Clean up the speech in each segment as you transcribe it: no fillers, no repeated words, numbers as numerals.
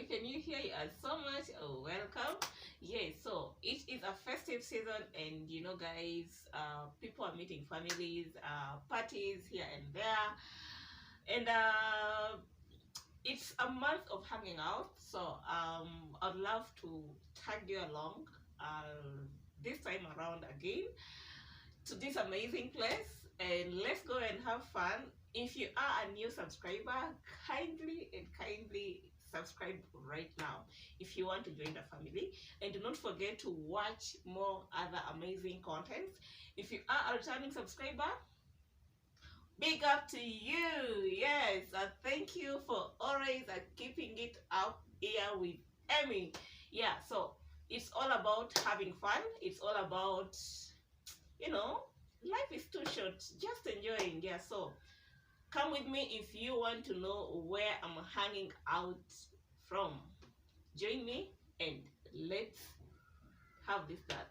I can you hear? You are so much welcome. Yes, so it is a festive season, and guys, people are meeting families, parties here and there, and it's a month of hanging out. So I'd love to tag you along this time around again to this amazing place, and let's go and have fun. If you are a new subscriber, kindly subscribe right now if you want to join the family, and do not forget to watch more other amazing contents. If you are a returning subscriber, big up to you. Yes, thank you for always keeping it up here with Emmy. Yeah, so it's all about having fun. It's all about, you know, life is too short. Just enjoying. Yeah, so come with me if you want to know where I'm hanging out from. Join me and let's have this done.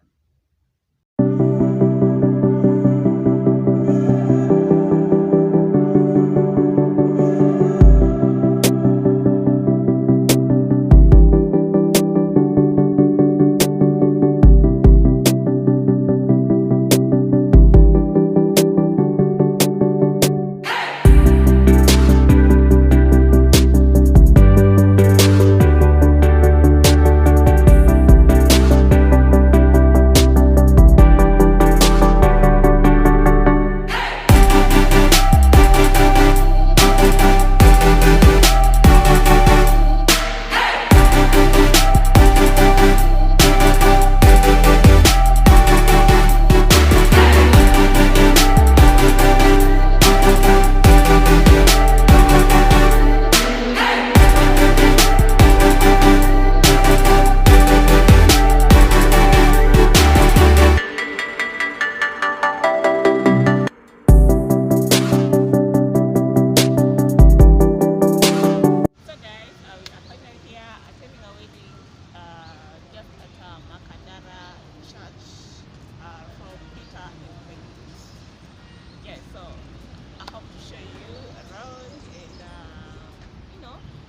So guys, we are finally here attending a wedding just at Makandara Church from Peter and Benedict. Yes, so I hope to show you around and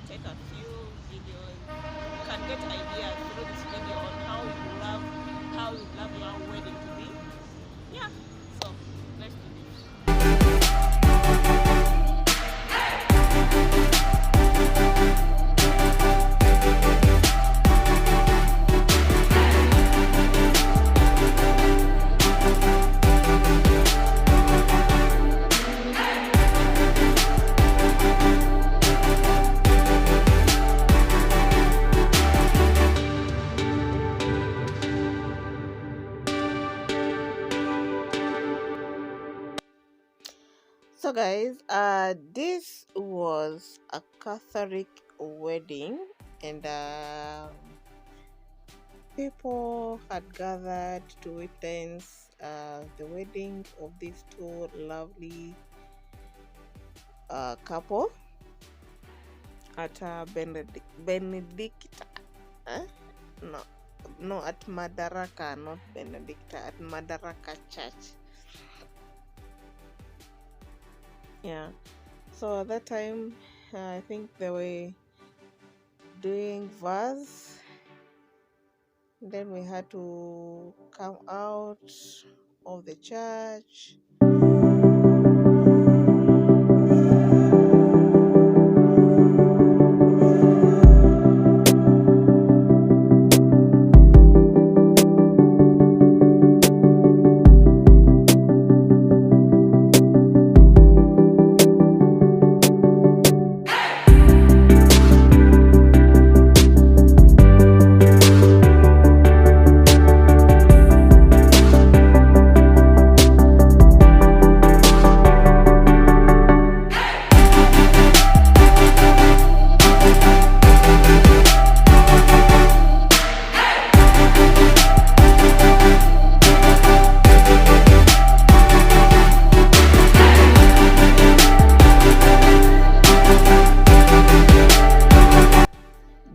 take a few videos. You can get ideas through this video on how you love your wedding to be. Yeah, so let's do this. So guys, this was a Catholic wedding, and people had gathered to witness the wedding of these two lovely couple at Benedicta. No, no, at Madaraka, not Benedicta, at Madaraka Church. Yeah, so at that time, I think they were doing verse. Then we had to come out of the church.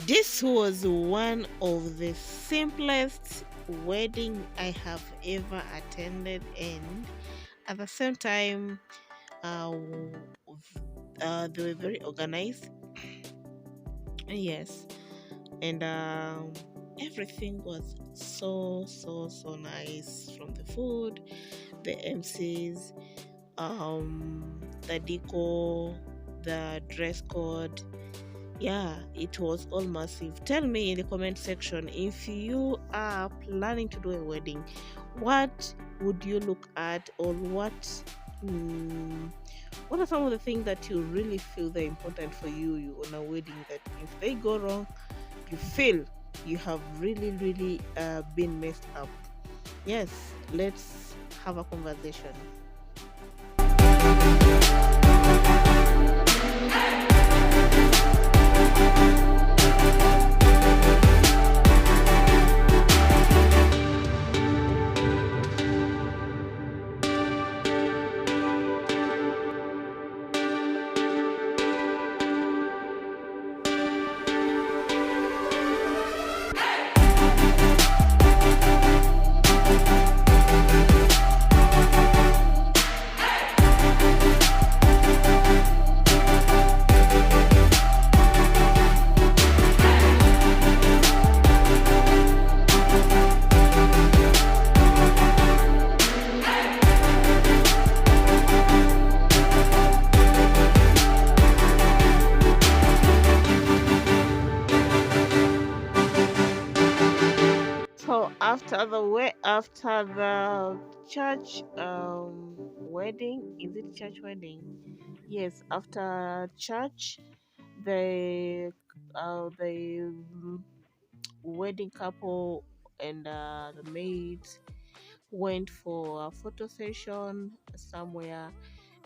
This was one of the simplest wedding I have ever attended, and at the same time, they were very organized. Yes, and everything was so nice, from the food, the MCs, the decor, the dress code. Yeah, it was all massive. Tell me in the comment section, if you are planning to do a wedding, what would you look at, or mm, what are some of the things that you really feel they're important for you on a wedding, that if they go wrong, you feel you have really been messed up? Yes, let's have a conversation. So after the church wedding, is it church wedding? Yes, after church, the wedding couple and the maids went for a photo session somewhere,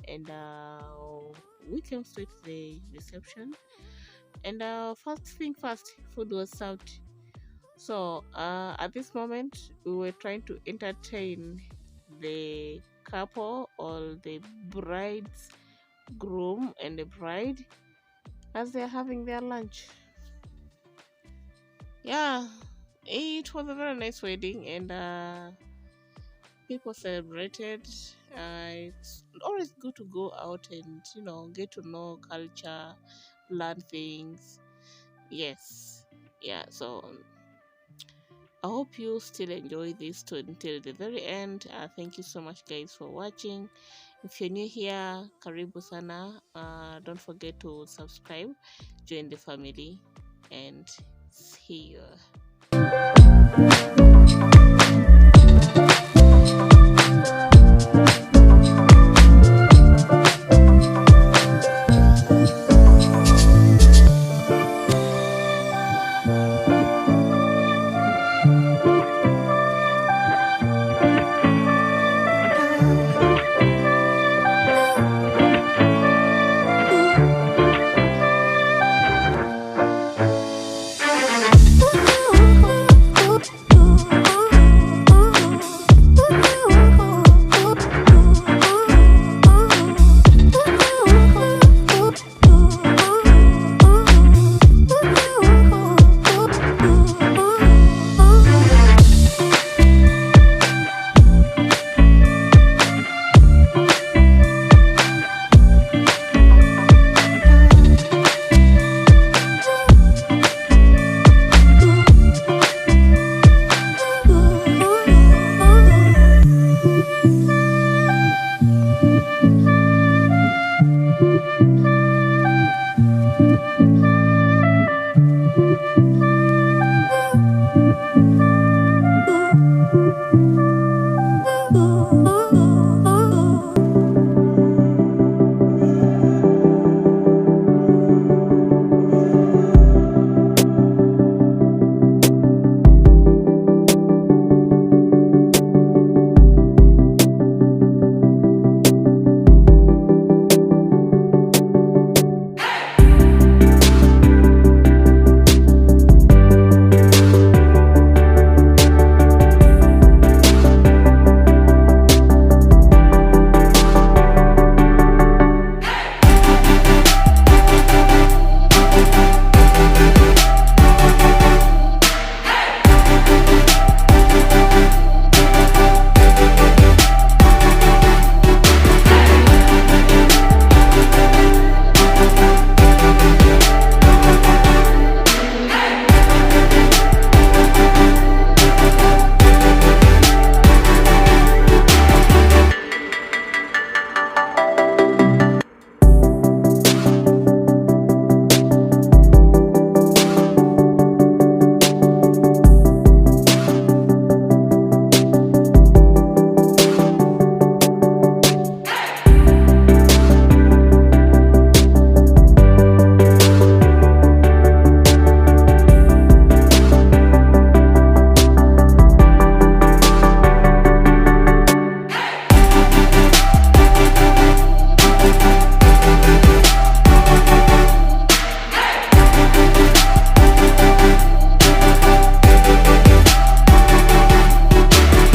and we came straight to the reception. And first thing first, food was served. So at this moment, we were trying to entertain the couple, or the bride's groom and the bride, as they're having their lunch. Yeah, it was a very nice wedding, and people celebrated. It's always good to go out and get to know culture, learn things. Yes, yeah. So I hope you still enjoy this to until the very end. Thank you so much, guys, for watching. If you're new here, karibu sana. Don't forget to subscribe, join the family, and see you.